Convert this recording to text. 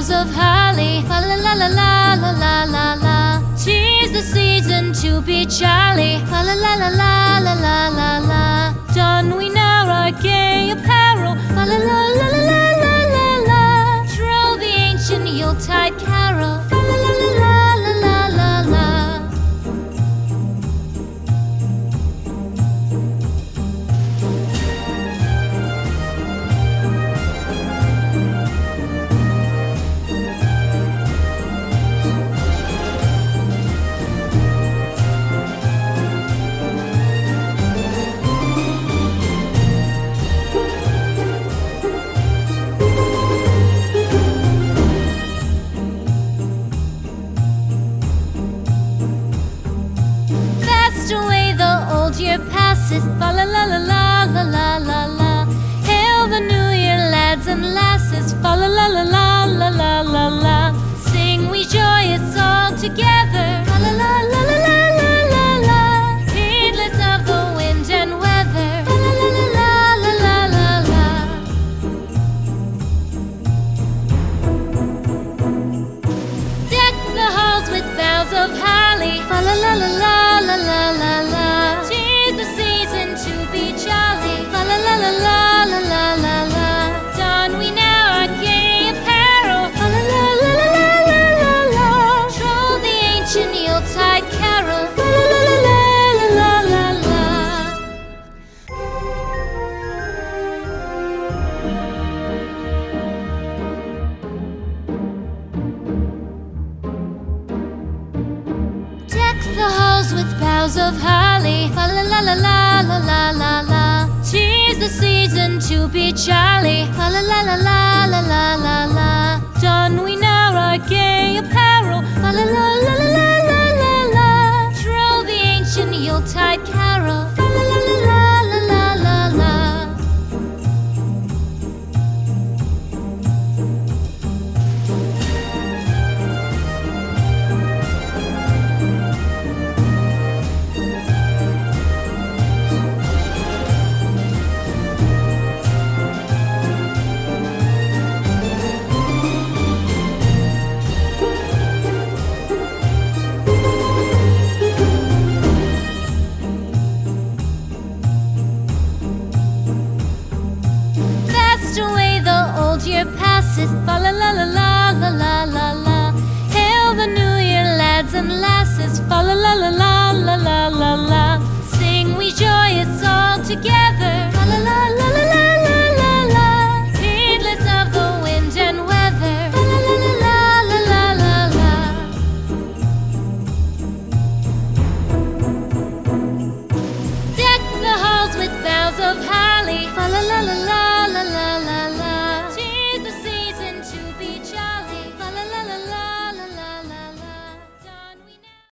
boughs of holly. Fa la la la la la la la la. 'Tis the season to be jolly. Fa la la la la la la la la. Don we now our gay apparel. Fa la la la la la la la la. Troll the ancient Yuletide carol. Fa la la la la la la la la. Year passes, fa la la la la la la la la. Hail the new year, lads and lasses, fa la la la la la la la la. Sing we joyous all together, fa la la la la la la la la. Heedless of the wind and weather, fa la la la la la la la la. Deck the halls with boughs of holly, fa la la la la la la la la. The season to be jolly. Fa la la la la la la la la. Don we now our gay apparel. Fa la la la la la la la la. Troll the ancient Yuletide carol. Fa la la la la la la la la. Deck the halls with boughs of holly. Fa la la la la la la la la. 'Tis the season to be jolly. Fa la la la la la la la la. Don we now our gay apparel.